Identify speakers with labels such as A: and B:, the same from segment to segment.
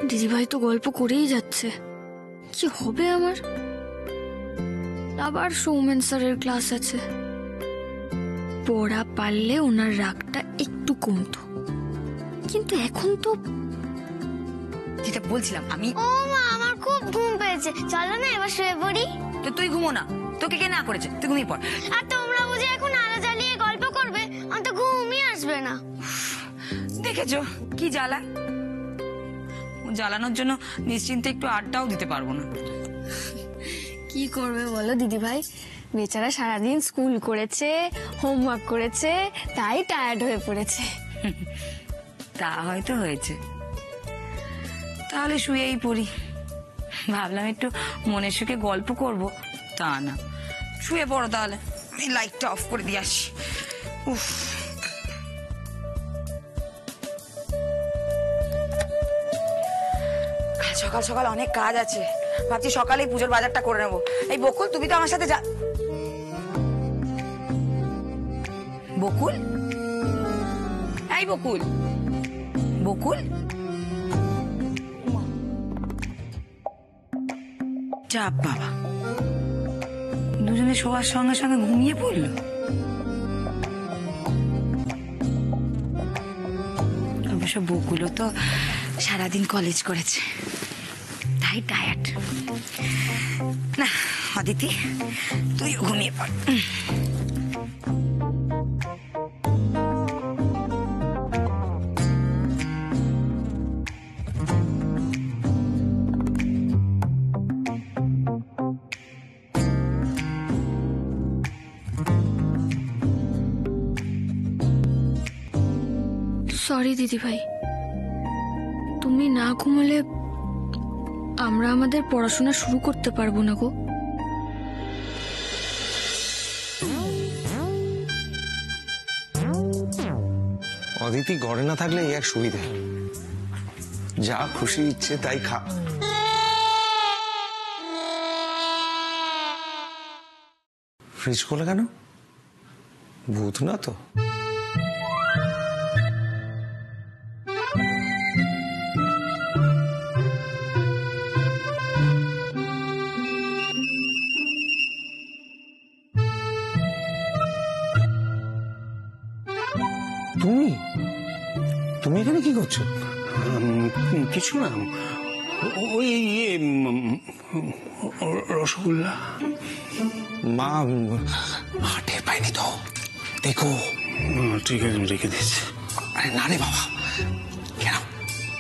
A: দিদিভাই তো গল্প করেই যাচ্ছে, কি হবে আমার? আবার সৌমেন স্যারের ক্লাস আছে, পড়া পারলে ওনার রাগটা একটু কমতো, কিন্তু এখন তো
B: যেটা বলছিলাম আমি।
C: ও মা, আমার খুব ঘুম পেয়েছে, চলো না এবার শুয়ে পড়ি।
B: তো তুই ঘুমো না, তোকে কে না করেছে? তুই ঘুমিয়ে পড়।
C: আর তোমরা বুঝে এখন আলো জ্বালিয়ে গল্প করবে, আমার তো ঘুমই আসবে না।
B: দেখেছো কি জ্বালা, জ্বালানোর জন্য নিশ্চিন্তে একটু আড্ডাও দিতে পারবো না।
A: কি করবে বলো দিদিভাই, বেচারা সারাদিন স্কুল করেছে, হোমওয়ার্ক করেছে, তাই টায়ার্ড হয়ে পড়েছে।
B: তা হয়তো হয়েছে, তাহলে শুয়েই পড়ি। ভাবলাম একটু মনের সুখে গল্প করব, তা না, শুয়ে পড়ো তাহলে। আমি লাইটটা অফ করে দিয়ে আসি। উফ, সকাল সকাল অনেক কাজ আছে, ভাবছি সকালেই পুজোর বাজারটা করে নেবো। এই বকুল, তুমি তো আমার সাথে যা। বকুল, এই বকুল, বকুল, চাপ বাবা, দুজনে শোয়ার সঙ্গে সঙ্গে ঘুমিয়ে পড়লো। অবশ্য বকুলও তো সারাদিন কলেজ করেছে, তাই টায়ার্ড। না অদিতি, তুইও ঘুমিয়ে পড়।
A: সরি দিদিভাই, তুমি না ঘুমালে আমরা আমাদের পড়াশোনা শুরু করতে পারবো না গো।
D: অদিতি ঘরে না থাকলে এই এক সুবিধা, যা খুশি ইচ্ছে তাই খা। ফ্রিজ খোলা কেন? ভূত না তো? তুমি তুমি এখানে কি করছো?
E: কিছু না, ওই রসগোল্লা।
D: মা হাটে পাইনি তো, দেখো।
E: ঠিক আছে, আমি রেখে দিচ্ছি।
D: আরে না রে বাবা, কেন?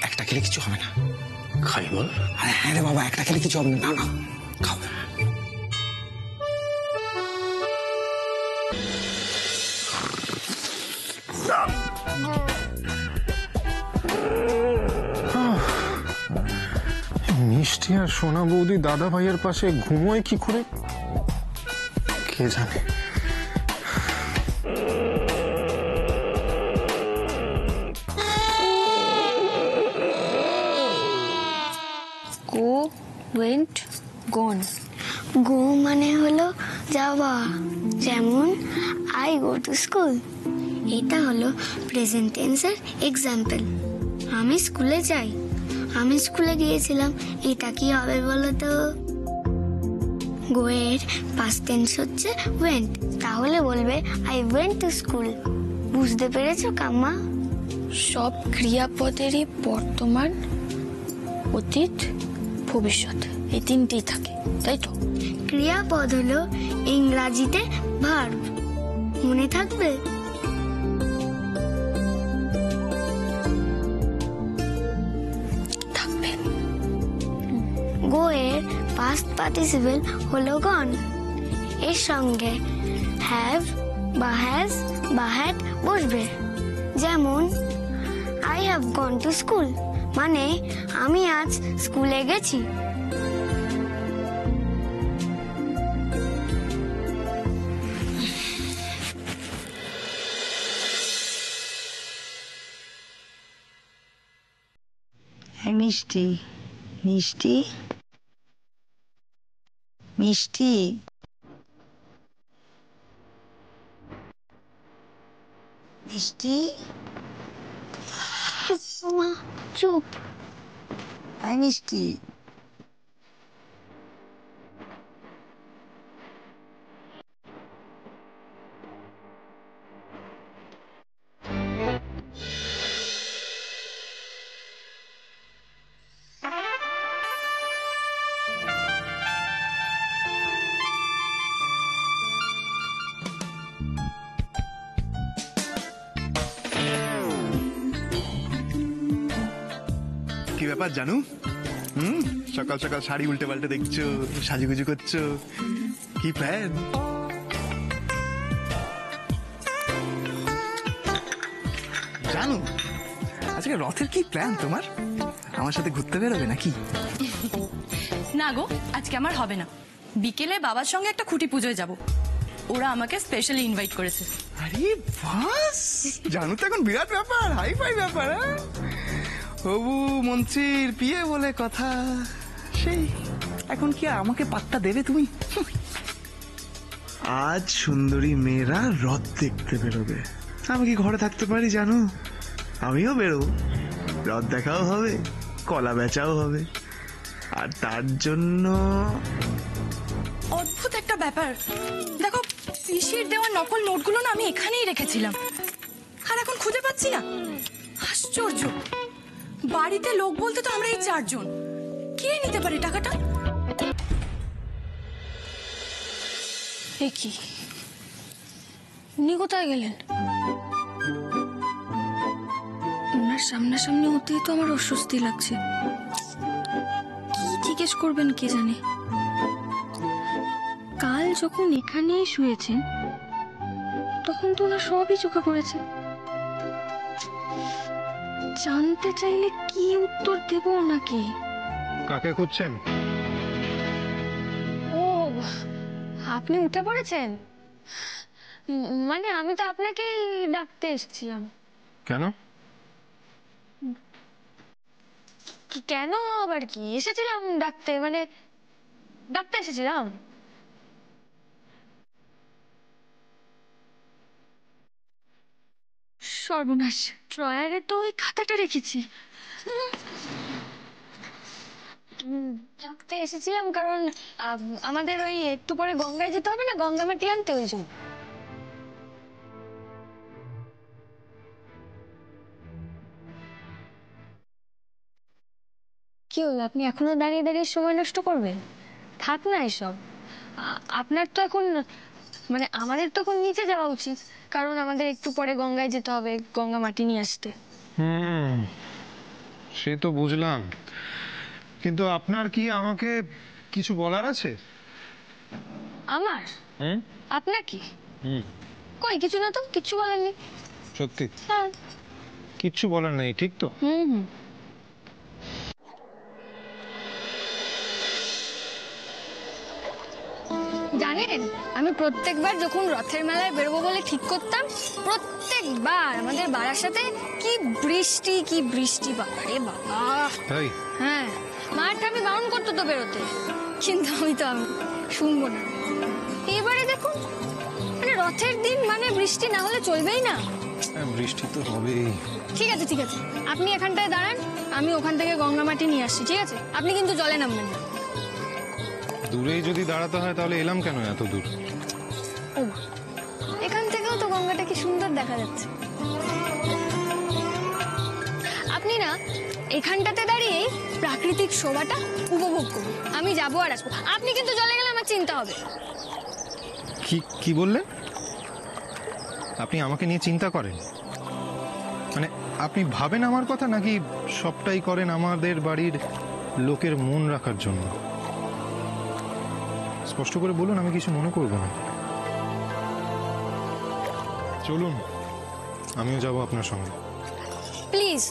D: একটা খেলে কিছু হবে না।
E: খাই বল।
D: আরে হ্যাঁ রে বাবা, একটা খেলে কিছু হবে না। না না, খাও।
E: মিষ্টি আর সোনা বৌদি দাদা ভাইয়ের পাশে ঘুমোয় কি করে কে জানে।
A: গো, ওয়েন্ট, গন।
C: গো মানে হলো যাওয়া, যেমন আই গো টু স্কুল। এটা হলো প্রেজেন্ট টেন্সের এক্সাম্পল। আমি স্কুলে যাই, আমি স্কুলে গিয়েছিলাম। এটা কি হবে বলো তো? গো এর পাস্ট টেন্স হচ্ছে ওয়েন্ট, তাহলে বলবে আই ওয়েন্ট টু স্কুল। বুঝতে পেরেছো কাম্মা?
A: সব ক্রিয়াপদেরই বর্তমান, অতীত, ভবিষ্যৎ, এই তিনটেই থাকে, তাই তো?
C: ক্রিয়াপদ হলো ইংরাজিতে ভার্ব, মনে থাকবে?
A: থাকবে।
C: গো এর পাস্ট পার্টিসিপল হলো গন। এর সঙ্গে হ্যাভ বা হ্যাজ বা হ্যাড বসবে। যেমন I have gone to school, মানে আমি আজ স্কুলে গেছি।
B: মিষ্টি, মিষ্টি, মিষ্টি, মিষ্টি।
C: মা চুপ।
B: আই মিষ্টি।
F: কি ব্যাপার জানু? সকাল সকাল শাড়ি উল্টে পাল্টে দেখছো, সাজুগুজু করছো, কি প্ল্যান? জানু, আজকে রথের কি প্ল্যান তোমার? আমার সাথে ঘুরতে বেরোবে নাকি?
G: না গো, আজকে আমার হবে না। বিকেলে বাবার সঙ্গে একটা খুঁটি পুজোয় যাব। ওরা আমাকে স্পেশালি ইনভাইট করেছে।
F: আরে বাস, জানু তো এখন বিরাট ব্যাপার, হাই ফাই ব্যাপার। হবু মন্ত্রীর বিয়ে বলে কথা, সেই এখন কি আমাকে পাত্তা দেবে তুমি? আজ সুন্দরী মেয়েরা রথ দেখতে বেরোবে, আমি কি ঘরে থাকতে পারি জানো? আমিও বেরোবো, রথ দেখাও হবে, কলা বেচাও হবে, আর তার জন্য
G: অদ্ভুত একটা ব্যাপার। দেখো, পিসির দেওয়া নকল নোটগুলো না আমি এখানেই রেখেছিলাম, আর এখন খুঁজে পাচ্ছি না। আশ্চর্য, বাড়িতে লোক বলতে তো আমরা এই 4 জন। কে নিতে পারে টাকাটা?
A: এ কি, উনি কোথায় গেলেন? ওনার সামনাসামনি হতেই তো আমার অস্বস্তি লাগছে। কি জিজ্ঞেস করবেন কে জানে। কাল যখন এখানেই শুয়েছেন তখন তো ওনার সবই চোখে পড়েছে। জানতে চাইলে কি উত্তর দেব ওনাকে?
E: কাকে খুঁজছেন?
A: ও, আপনি উঠে পড়েছেন? মানে আমি তো আপনাকেই ডাকতে এসেছিলাম।
E: কেন?
A: কেন আবার কি, এসেছিলাম ডাকতে, মানে ডাকতে এসেছিলাম। সর্বনাশ, ড্রয়ারে তো ওই খাতাটা রেখেছি। ডাকতে এসেছিলাম কারণ আমাদের ওই একটু পরে গঙ্গায় যেতে হবে না, গঙ্গা মাটি আনতে, ওই জন্য। কি হলো, আপনি এখনো দাঁড়িয়ে দাঁড়িয়ে সময় নষ্ট করবেন? থাক না এসব। আপনার তো এখন, মানে আমাদের তো এখন নিচে যাওয়া উচিত, কারণ আমাদের একটু পরে গঙ্গায় যেতে হবে গঙ্গা মাটি নিয়ে আসতে।
E: সে তো বুঝলাম, কিন্তু আপনার কি আমাকে কিছু বলার আছে?
A: আমার? আপনার কি? কই কিছু না তো, কিচ্ছু বলার নেই।
E: সত্যি
A: হ্যাঁ,
E: কিচ্ছু বলার নেই, ঠিক তো?
A: জানেন, আমি প্রত্যেকবার যখন রথের মেলায় বেরোবো বলে ঠিক করতাম, প্রত্যেকবার আমাদের বারাসাতে কি বৃষ্টি কি বৃষ্টি, বাবারে বাবা।
E: তাই?
A: হ্যাঁ, মাটা আমি বারণ করতো তো বেরোতে, কিন্তু আমি শুনবো না। এবারে দেখুন, মানে রথের দিন মানে বৃষ্টি না হলে চলবেই না।
E: বৃষ্টি তো হবেই।
A: ঠিক আছে ঠিক আছে, আপনি এখানটায় দাঁড়ান, আমি ওখান থেকে গঙ্গা মাটি নিয়ে আসছি, ঠিক আছে? আপনি কিন্তু জলে নামবেন না।
E: দূরেই যদি দাঁড়াতে হয় তাহলে এলাম কেন এত দূর?
A: ও, এখান থেকেও তো গঙ্গাটা কি সুন্দর দেখা যাচ্ছে। আপনি না এখানটাতে দাঁড়িয়ে প্রাকৃতিক শোভাটা উপভোগ করুন, আমি যাবো আর আসবো। আপনি কিন্তু জলে গেলে আমার চিন্তা হবে।
E: কি বললেন? আপনি আমাকে নিয়ে চিন্তা করেন? মানে আপনি ভাবেন আমার কথা, নাকি সবটাই করেন আমাদের বাড়ির লোকের মন রাখার জন্য? স্পষ্ট করে বলুন, আমি কিছু মনে করব না। চলুন, আমিও যাব আপনার সঙ্গে।
A: প্লিজ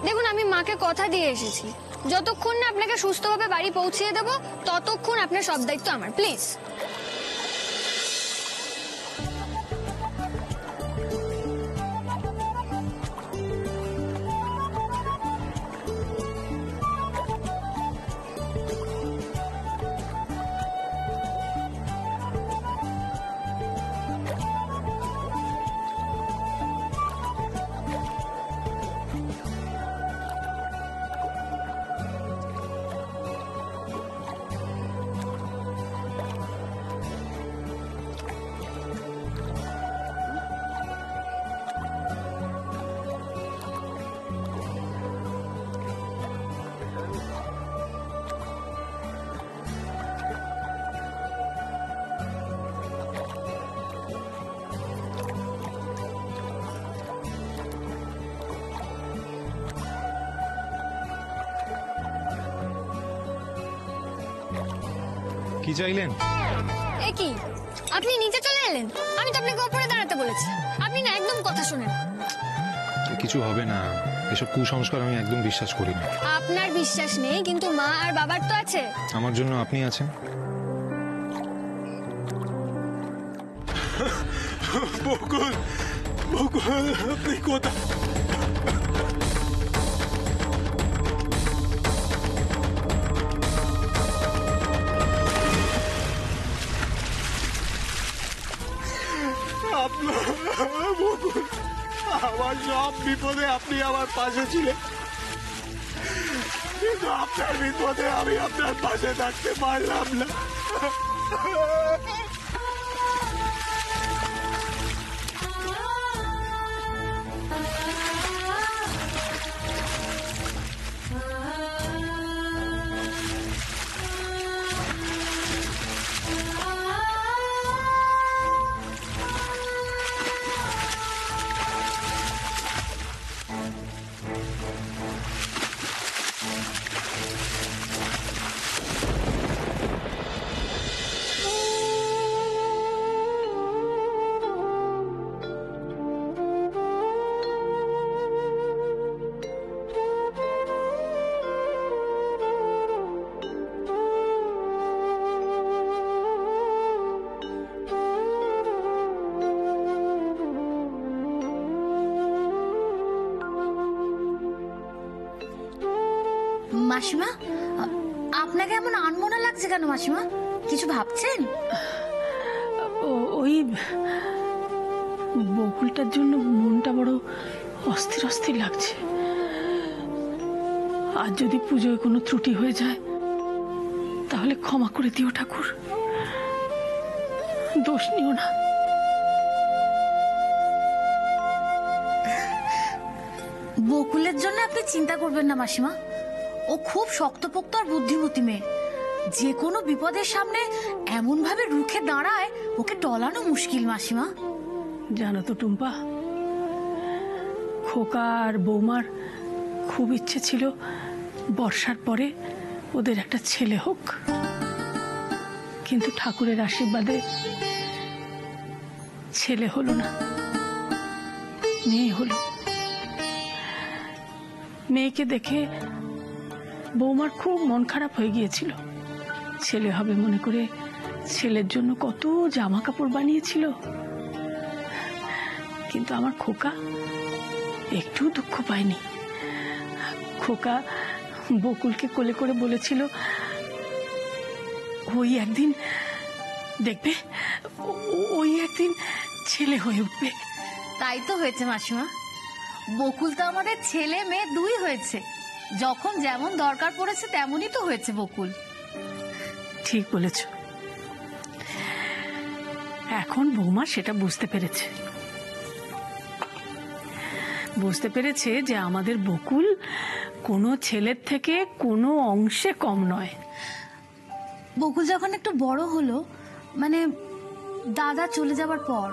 A: দেখুন, আমি মাকে কথা দিয়ে এসেছি, যতক্ষণ না আপনাকে সুস্থভাবে বাড়ি পৌঁছিয়ে দেবো ততক্ষণ আপনার সব দায়িত্ব আমার, প্লিজ।
E: কি চাইলেন?
A: এ কি, আপনি নিচে চলে এলেন? আমি তো আপনাকে ওপরে দাঁড়াতে বলেছি। আপনি না একদম কথা শোনেন।
E: কিছু হবে না, এসব কুসংস্কার আমি একদম বিশ্বাস করি না।
A: আপনার বিশ্বাস নেই, কিন্তু মা আর বাবার তো আছে।
E: আমার জন্য আপনি আছেন।
F: বকুল, বকুল, আপনি কোথায়? বকুল, আমার সব বিপদে আপনি আমার পাশে ছিলেন, কিন্তু আপনার বিপদে আমি আপনার পাশে থাকতে পারলাম না।
H: মাসিমা, আপনাকে এমন আনমনা লাগছে কেন মাসিমা? কিছু ভাবছেন?
I: ওই বকুলটার জন্য মনটা বড় অস্থির অস্থির লাগছে। আর যদি পুজোয় কোনো ত্রুটি হয়ে যায় তাহলে ক্ষমা করে দিও ঠাকুর, দোষ নিও না।
H: বকুলের জন্য আপনি চিন্তা করবেন না মাসিমা, ও খুব শক্তপোক্ত আর বুদ্ধিমতী মেয়ে। যে কোনো বিপদের সামনে এমন ভাবে রুখে দাঁড়ায়, ওকে টলানো মুশকিল মাসিমা।
I: জানো তো টুম্পা, খোকা আর বৌমার খুব ইচ্ছে ছিল বর্ষার পরে ওদের একটা ছেলে হোক, কিন্তু ঠাকুরের আশীর্বাদে ছেলে হলো না, মেয়ে হলো। মেয়েকে দেখে বৌমার খুব মন খারাপ হয়ে গিয়েছিল। ছেলে হবে মনে করে ছেলের জন্য কত জামা কাপড় বানিয়েছিল, কিন্তু আমার খোকা একটু দুঃখ পায়নি। খোকা বকুলকে কোলে করে বলেছিল ওই একদিন দেখবে, ওই একদিন ছেলে হয়ে উঠবে।
H: তাই তো হয়েছে মাসিমা, বকুল তো আমাদের ছেলে মেয়ে দুই হয়েছে। যখন যেমন দরকার পড়েছে তেমনই তো হয়েছে বকুল।
I: ঠিক বলেছ। এখন বৌমা সেটা বুঝতে পেরেছে যে আমাদের বকুল কোনো ছেলের থেকে কোনো অংশে কম নয়।
H: বকুল যখন একটু বড় হলো, মানে দাদা চলে যাবার পর,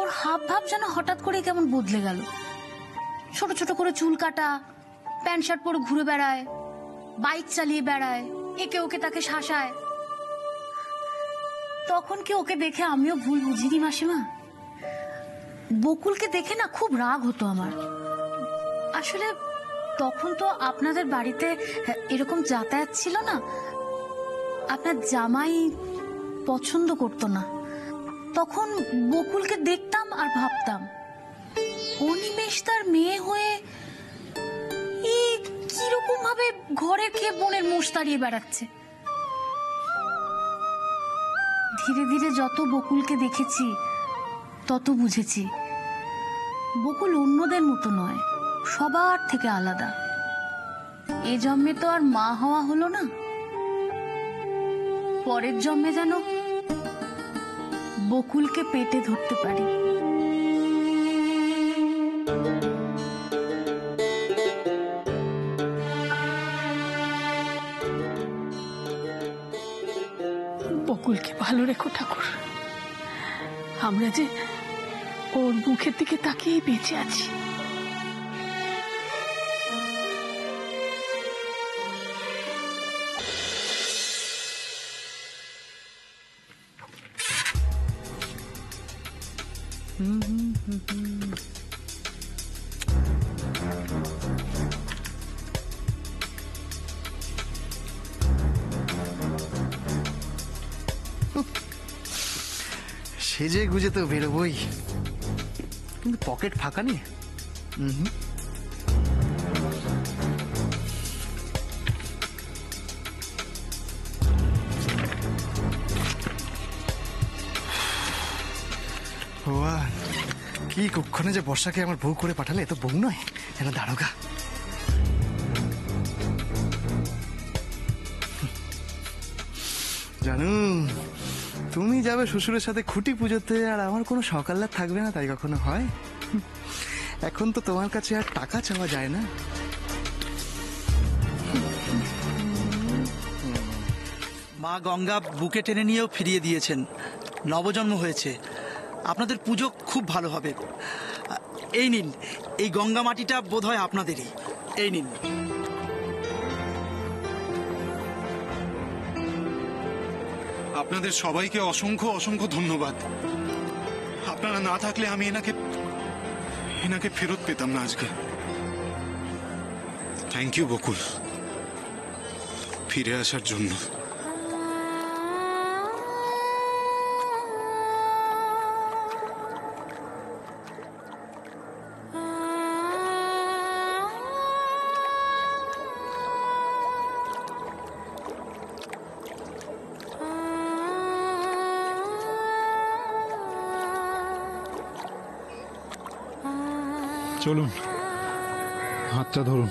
H: ওর হাব ভাব যেন হঠাৎ করে কেমন বদলে গেল। ছোট ছোট করে চুল কাটা, প্যান্ট শার্ট পরে ঘুরে বেড়ায়, বাইক চালিয়ে বেড়ায়, একে ওকে তাকে শাসায়। তখন কি ওকে দেখে আমিও ভুল বুঝিনি মাসিমা? বকুলকে দেখে না খুব রাগ হতো আমার। আসলে তখন তো আপনাদের বাড়িতে এরকম যাতায়াত ছিল না, আপনার জামাই পছন্দ করতো না। তখন বকুলকে দেখতাম আর ভাবতাম, অনিমেষ তার মেয়ে হয়ে কিরকম ভাবে ঘরের খেয়ে বোনের মোষ তাড়িয়ে বেড়াচ্ছে। ধীরে ধীরে যত বকুলকে দেখেছি তত বুঝেছি বকুল অন্যদের মতো নয়, সবার থেকে আলাদা। এ জন্মে তো আর মা হওয়া হলো না, পরের জন্মে যেন বকুলকে পেটে ধরতে পারি।
I: বকুলকে ভালো রেখো ঠাকুর, আমরা যে ওর মুখের দিকে তাকিয়েই বেঁচে আছি।
F: সেজে গুজে তো বেরোবই, কিন্তু পকেট ফাঁকা নেই। ভগবান, কি কক্ষণে যে বর্ষাকে আমার বউ করে পাঠালে, এ তো বউ নয়, যেন দারোগা। জানু, তুমি যাবে শ্বশুরের সাথে খুঁটি পুজোতে, আর আমার কোনো সকাল্লাদ থাকবে না, তাই কখনো হয়? এখন তো তোমার কাছে আর টাকা চাওয়া যায় না।
J: মা গঙ্গা বুকে টেনে নিয়েও ফিরিয়ে দিয়েছেন, নবজন্ম হয়েছে। আপনাদের পুজো খুব ভালো হবে। এই নিন, এই গঙ্গা মাটিটা বোধহয় আপনাদেরই। এই নিন।
K: আপনাদের সবাইকে অসংখ্য অসংখ্য ধন্যবাদ। আপনারা না থাকলে আমি এনাকে ফেরত পেতাম না আজকে। থ্যাংক ইউ বকুল, ফিরে আসার জন্য।
E: চলুন, হাতটা ধরুন।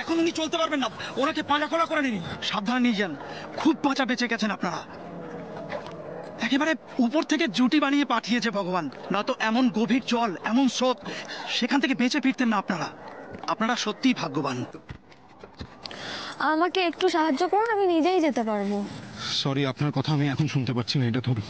J: এখন উনি চলতে পারবেন না, ওনাকে পাঁজাকোলা করে নিন। সাবধানে নিয়ে যান, খুব বাঁচা বেঁচে গেছেন আপনারা। একেবারে উপর থেকে জুটি বানিয়ে পাঠিয়েছে ভগবান, না তো এমন গভীর জল, এমন স্রোত, সেখান থেকে বেঁচে ফিরতেন না আপনারা। আপনারা সত্যিই ভাগ্যবান।
A: আমাকে একটু সাহায্য করুন, আমি নিজেই যেতে পারবো।
K: সরি, আপনার কথা আমি এখন শুনতে পাচ্ছি না, এটা ধরুন।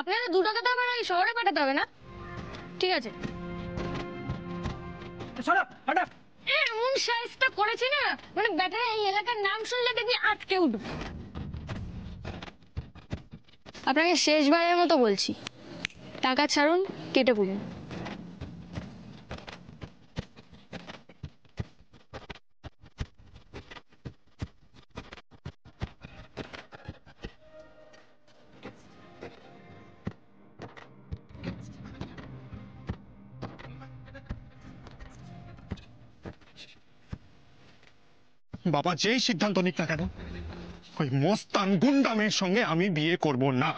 A: আপনারা 2 টাকাতে আমার এই শহরে পাঠাতে হবে না, ঠিক আছে? এমন সাইজটা করেছে না, মানে ব্যাটারা এই এলাকার নাম শুনলে দেখবি আটকে উঠবে। আপনাকে শেষবারের মতো বলছি, টাকা ছাড়ুন, কেটে পড়ুন।
K: বাবা যেই সিদ্ধান্ত নিক না কেন, ওই মস্তান গুন্ডা মেয়ের সঙ্গে আমি বিয়ে করব না।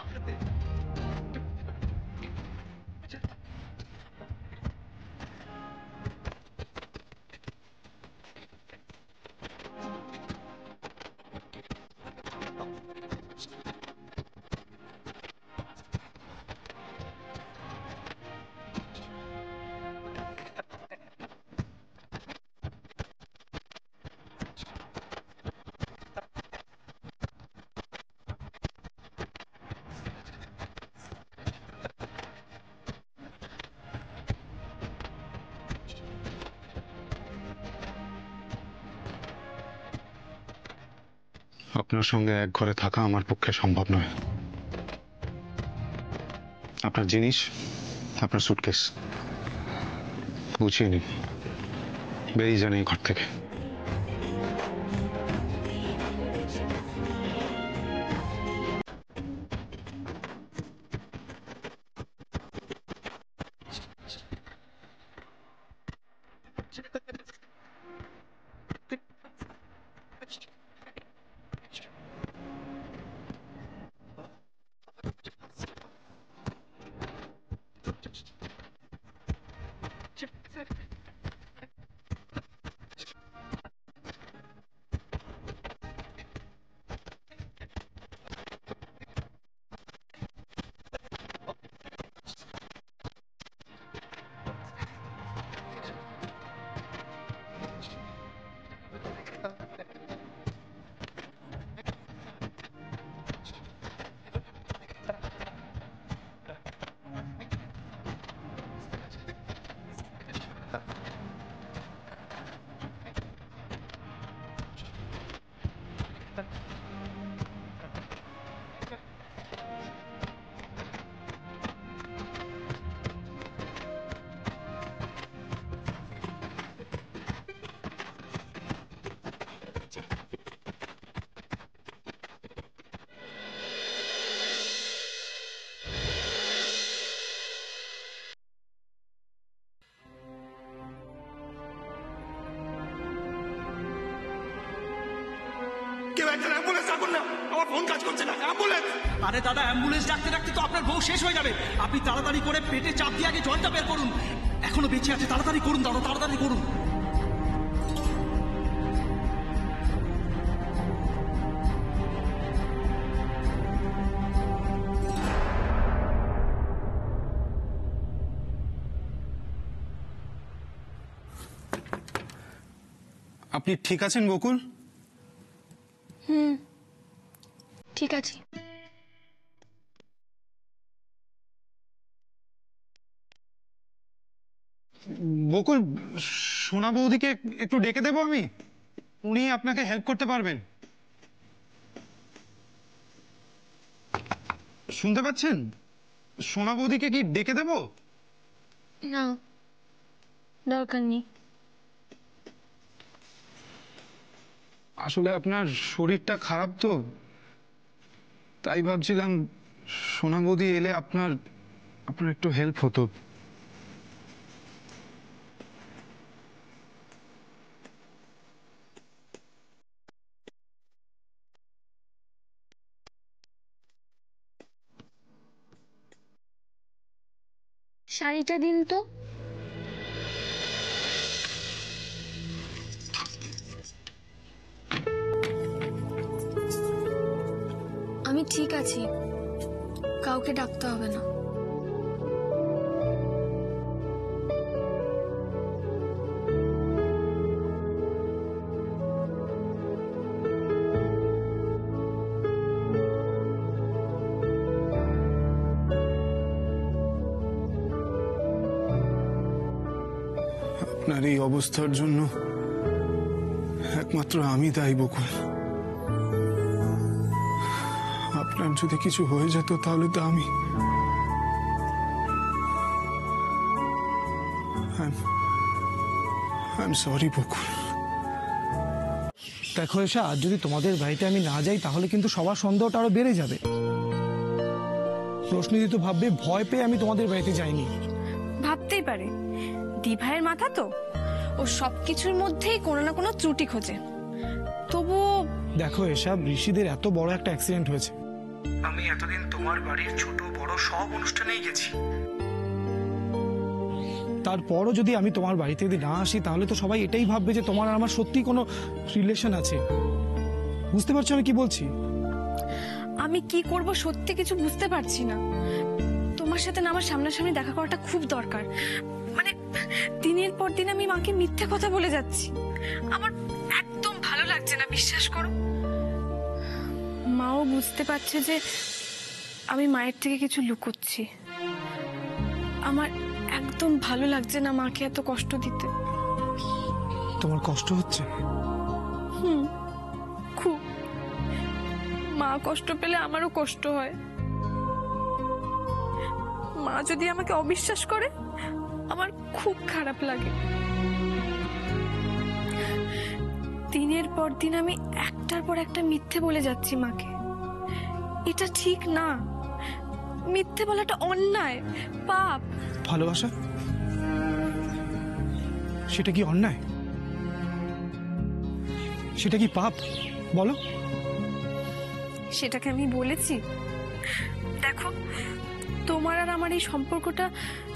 K: আপনার সঙ্গে এক ঘরে থাকা আমার পক্ষে সম্ভব নয়। আপনার জিনিস, আপনার সুটকেস গুছিয়ে নিন, বেরিয়ে যান এই ঘর থেকে।
J: ডাক্তার।
D: কেউ একটা অ্যাম্বুলেন্স ডাকুন না, আমার ফোন কাজ করছে না। অ্যাম্বুলেন্স!
J: আরে দাদা, অ্যাম্বুলেন্স ডাকতে ডাকতে তো আপনার বউ শেষ হয়ে যাবে। আপনি তাড়াতাড়ি করে পেটে চাপ দিয়ে আগে জলটা বের করুন। এখনো বেঁচে আছে, তাড়াতাড়ি করুন দাদা, তাড়াতাড়ি করুন।
K: আপনি ঠিক আছেন বকুল?
A: ঠিক আছে।
K: বকুল, সোনা বৌদিকে একটু ডেকে দেবো আমি? উনি আপনাকে হেল্প করতে পারবেন। শুনতে পাচ্ছেন? সোনা বৌদিকে কি ডেকে দেবো?
A: না, দরকার নেই।
K: আসলে আপনার শরীরটা খারাপ তো, তাই ভাবছিলাম সোনা বৌদি এলে আপনার একটু হেল্প হতো।
A: শাড়িটা দিন তো। আমি ঠিক আছি, কাউকে ডাকতে হবে না।
K: আপনার এই অবস্থার জন্য একমাত্র আমি দায়ী বকুল। আপনার যদি কিছু হয়ে যেত তাহলে তো আমি সরি বকুল।
L: দেখো এসা, আর যদি তোমাদের বাড়িতে আমি না যাই তাহলে কিন্তু সবার সন্দেহটা আরো বেড়ে যাবে। প্রশ্নদি তো ভাববে ভয় পেয়ে আমি তোমাদের বাড়িতে যাইনি।
G: ভাবতেই পারে, দিভাইয়ের মাথা তো, ও সবকিছুর মধ্যেই কোনো না কোনো ত্রুটি খোঁজে। তবু
L: দেখো এসব, ঋষিদের এত বড় একটা অ্যাক্সিডেন্ট হয়েছে। আমি এতদিন তোমার বাড়ির ছোট বড় সব অনুষ্ঠানেই গেছি, তারপরও যদি আমি তোমার বাড়িতে যদি না আসি তাহলে তো সবাই এটাই ভাববে যে তোমার আর আমার সত্যি কোনো রিলেশন আছে। বুঝতে পারছো আমি কি বলছি?
G: আমি কি করব সত্যি কিছু বুঝতে পারছি না। তোমার সাথে না আমার সামনাসামনি দেখা করাটা খুব দরকার। মানে দিনের পর দিন আমি মাকে মিথ্যে কথা বলে যাচ্ছি, আমার একদম ভালো লাগছে না, বিশ্বাস করো। মাও বুঝতে পারছে যে আমি মায়ের থেকে কিছু লুকোচ্ছি। আমার একদম ভালো লাগছে না মাকে এত কষ্ট দিতে।
L: তোমার কষ্ট হচ্ছে?
G: খুব। মা কষ্ট পেলে আমারও কষ্ট হয়। মা যদি আমাকে অবিশ্বাস করে আমার খুব খারাপ লাগে। দিনের পর দিন আমি একটার পর একটা মিথ্যে বলে যাচ্ছি মাকে। এটা ঠিক না, মিথ্যে বলাটা অন্যায়, পাপ।
L: ভালোবাসা সেটা কি অন্যায়? সেটা কি পাপ বলো?
G: সেটাকে আমি বলেছি? দেখো, তোমার আর আমার এই সম্পর্কটা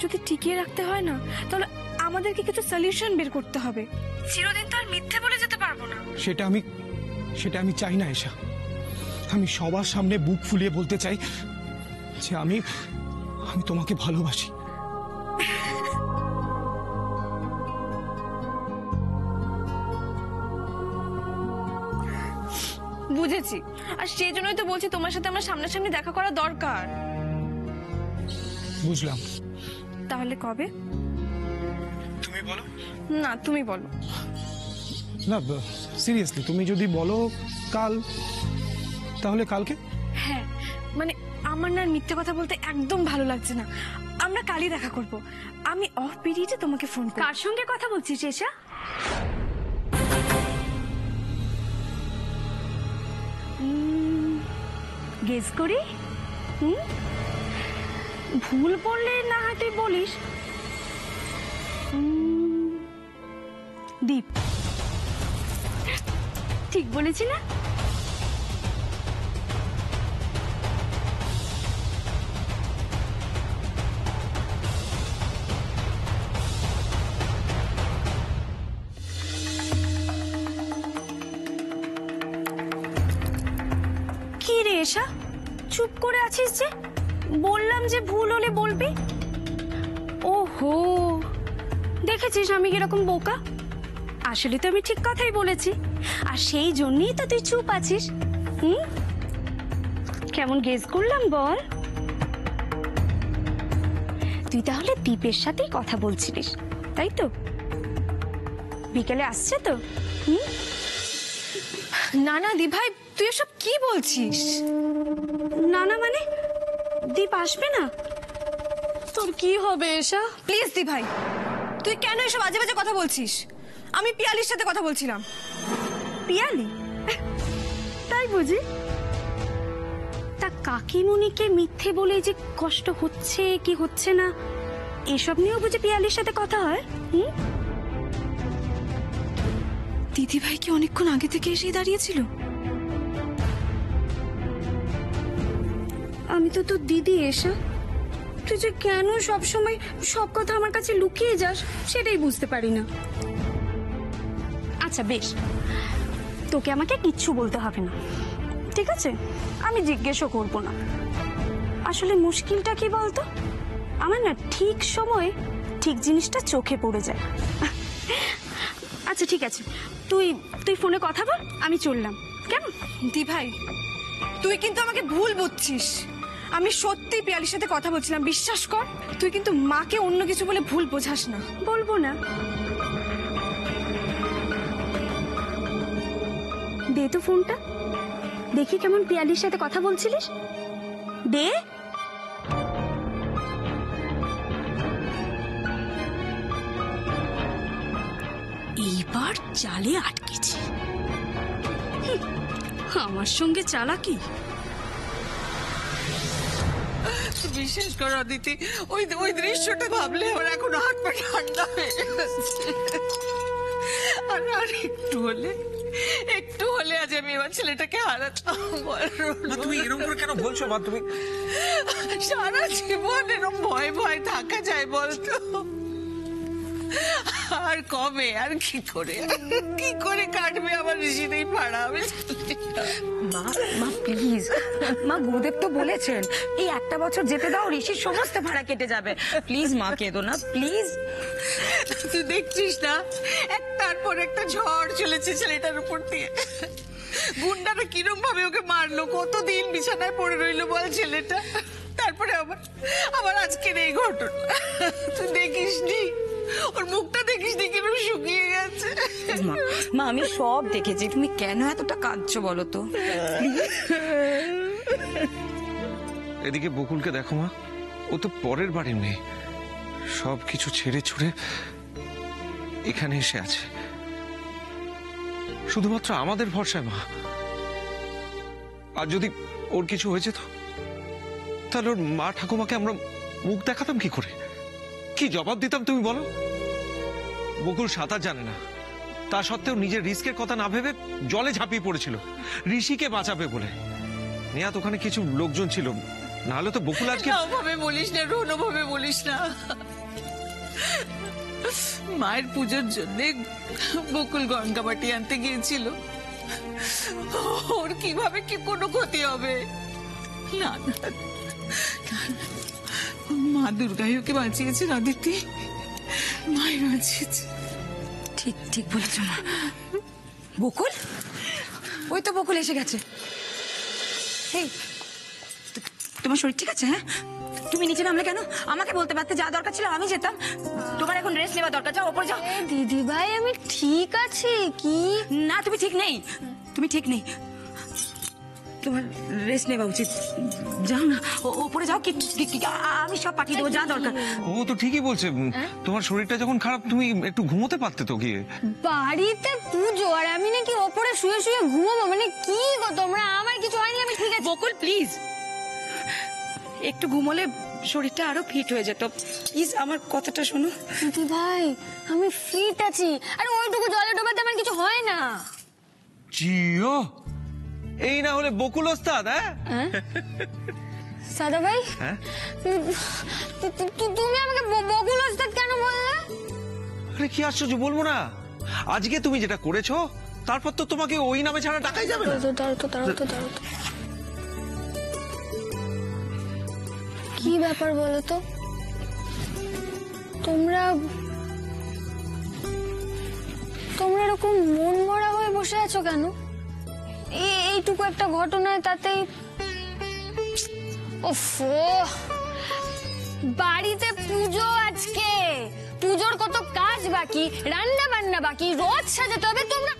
G: যদি টিকিয়ে রাখতে হয় না, তাহলে আমাদেরকে কিছু সলিউশন বের করতে হবে। চিরদিন তো আর মিথ্যে বলে যেতে পারবো না।
L: সেটা আমি চাই না এসা। আমি সবার সামনে বুক ফুলিয়ে বলতে চাই যে আমি তোমাকে ভালোবাসি।
G: বুঝেছি, আর সেই জন্যই তো বলছি তোমার সাথে আমার সামনাসামনি দেখা করা দরকার।
L: বুঝলাম।
G: তাহলে কবে?
L: তুমি বলো।
G: না, তুমি বলো।
L: না, সিরিয়াসলি তুমি যদি বলো কাল, তাহলে কালকে?
G: হ্যাঁ মানে আমার না আর মিথ্যে কথা বলতে একদম ভালো লাগছে না। আমরা কালই দেখা করব। আমি অফ পিরিয়ডে তোমাকে ফোন করব।
H: কার সঙ্গে কথা বলছিস এসা? গেস করি। ভুল বললে না হয় তুই বলিস। দীপ। ঠিক বলেছি না? কি রে এসা, চুপ করে আছিস যে? বললাম যে ভুল হলে বলবি। ওহো, দেখেছিস আমি কিরকম বোকা? আসলে তো আমি ঠিক কথাই বলেছি, আর সেই জন্যই তো তুই চুপ আছিস। কেমন গেস করলাম বল? তুই তাহলে দীপের সাথেই কথা বলছিলিস, তাই তো? বিকেলে আসছে তো?
G: না না দি ভাই, তুই এসব কি বলছিস?
H: না না মানে দীপ আসবে না?
G: তোর কি হবে এসা? প্লিজ দি ভাই, তুই কেন এসব আজে বাজে কথা বলছিস? আমি পিয়ালির সাথে কথা বলছিলাম।
H: পিয়ালি? তাই বুঝি? তা কাকিমুনিকে মিথ্যে বলে যে কষ্ট হচ্ছে কি হচ্ছে না এসব নিয়েও বুঝি পিয়ালির সাথে কথা হয়?
G: দিদি ভাই কি অনেকক্ষণ আগে থেকে এসেই দাঁড়িয়েছিল?
H: আমি তো তোর দিদি এসা, তুই যে কেন সবসময় সব কথা আমার কাছে লুকিয়ে যাস সেটাই বুঝতে পারি না। আচ্ছা বেশ, তোকে আমাকে কিচ্ছু বলতে হবে না, ঠিক আছে? আমি জিজ্ঞেসও করবো না। আসলে মুশকিলটা কি বলতো, আমার না ঠিক সময়ে ঠিক জিনিসটা চোখে পড়ে যায়। আচ্ছা ঠিক আছে, তুই তুই ফোনে কথা বল, আমি চললাম, কেমন?
G: দি ভাই, তুই কিন্তু আমাকে ভুল বুঝছিস। আমি সত্যি পিয়ালির সাথে কথা বলছিলাম, বিশ্বাস কর। তুই কিন্তু মাকে অন্য কিছু বলে ভুল বোঝাস না।
H: বলবো না। দে তো ফোনটা, দেখি কেমন পিয়ালির সাথে কথা বলছিলিস। দে। এইবার জালে আটকেছি। আমার সঙ্গে চালাকি।
M: বিশেষ করে অদিতি, ওই দৃশ্যটা ভাবলে আমার এখন হাত পা ঠান্ডা হয়ে যাচ্ছে। আর একটু হলে আজ আমি আমার ছেলেটাকে হারাতাম।
D: তুমি এরকম করে কেন বলছো মা? তুমি
M: সারা জীবন এরকম ভয় ভয় থাকা যায় বলতো? আর কবে, আর কি করে কাটবে আমার ঋষিতেই পাড়া?
B: মা মা প্লিজ, মা গুরুদেব তো বলেছেন এই একটা বছর যেতে দাও, ঋষির সমস্ত ভাড়া কেটে যাবে। প্লিজ মা কেঁদো না, প্লিজ।
M: তুই দেখছিস না একটার পর একটা ঝড় চলেছে ছেলেটার উপর দিয়ে। গুন্ডারা কিরম ভাবে ওকে মারলো, কতদিন বিছানায় পড়ে রইলো বল ছেলেটা। তারপরে আবার আজকের এই ঘটনা। তুই দেখিসনি ওর মুখটা, দেখিসনি কিরম শুকিয়ে গেছে।
B: মা আমি সব দেখেছি, তুমি কেন এতটা কাঁদছো বলো তো?
D: এদিকে বকুলকে দেখো মা, ও তো পরের বাড়ির মেয়ে, সব কিছু ছেড়ে ছুড়ে এখানে এসে আছে শুধুমাত্র আমাদের ভরসায়। মা, আর যদি ওর কিছু হয়েছে তো তাহলে ওর মা ঠাকুমাকে আমরা মুখ দেখাতাম কি করে? কি জবাব দিতাম তুমি বলো? বকুল সাঁতার জানে না, তা সত্ত্বেও নিজের রিস্কের কথা না ভেবে জলে ঝাঁপিয়ে পড়েছিল ঋষিকে বাঁচাবে বলে। নেহাত ওখানে কিছু লোকজন ছিল, নাহলে তো বকুল আজকে।
M: ওভাবে বলিস না রোহন, ওভাবে বলিস না। মায়ের পুজোর জন্য বকুল গঙ্গা মাটি আনতে গিয়েছিল, ওর কিভাবে কি কোনো ক্ষতি হবে? না মা দুর্গাই ওকে বাঁচিয়েছে অদিতি, মাই বাঁচিয়েছে।
B: ঠিক ঠিক বলেছ মা। বকুল, ওই তো বকুল এসে গেছে। এই তোমার শরীর ঠিক আছে? হ্যাঁ, তুমি নিচে নামলে কেন? আমাকে বলতে পারতে, যা দরকার ছিল আমি যেতাম। তোমার এখন রেস্ট নেওয়া দরকার, যাও ওপরে যাও।
A: দিদি ভাই আমি ঠিক আছি। কি
B: না, তুমি ঠিক নেই, তুমি ঠিক নেই। তোমার রেস্ট নেওয়া উচিত। যাও না, ওপরে যাও, আমি সব পাঠিয়ে দেবো, যা দরকার।
D: ও তো ঠিকই বলছে, তোমার শরীরটা যখন খারাপ তুমি একটু ঘুমোতে পারতে তো গিয়ে।
A: বাড়িতে পুজো আর আমি নাকি ওপরে শুয়ে শুয়ে ঘুমোবো? মানে কি গো তোমরা, আমার কিছু হয়নি, আমি ঠিক আছে।
B: বকুল প্লিজ, একটু ঘুমোলে শরীরটা আরো ফিট হয়ে যেত। প্লিজ আমার কথাটা শোনো।
A: দিদি ভাই আমি ফিট আছি, আর ওইটুকু জলে ডোবাতে আমার কিছু হয় না।
D: জিও, এই না হলে বকুল ওস্তাদ। হ্যাঁ
A: সাদা ভাই,
D: হ্যাঁ
A: তুমি আমাকে বকুল ওস্তাদ কেন বললে?
D: আরে কি আশ্চর্য, বলবো না? আজকে তুমি যেটা করেছো তারপর তো তোমাকে ওই নামে ছাড়া ডাকাই যাবে না।
A: দাঁড়াও। কি ব্যাপার বলো তো, তোমরা এরকম মন মরা হয়ে বসে আছো কেন? এইটুকু একটা ঘটনায় তাতেই। ওফো, বাড়িতে পুজো আজকে, পুজোর কত কাজ বাকি, রান্না বান্না বাকি, রথ সাজাতে হবে। তোমরা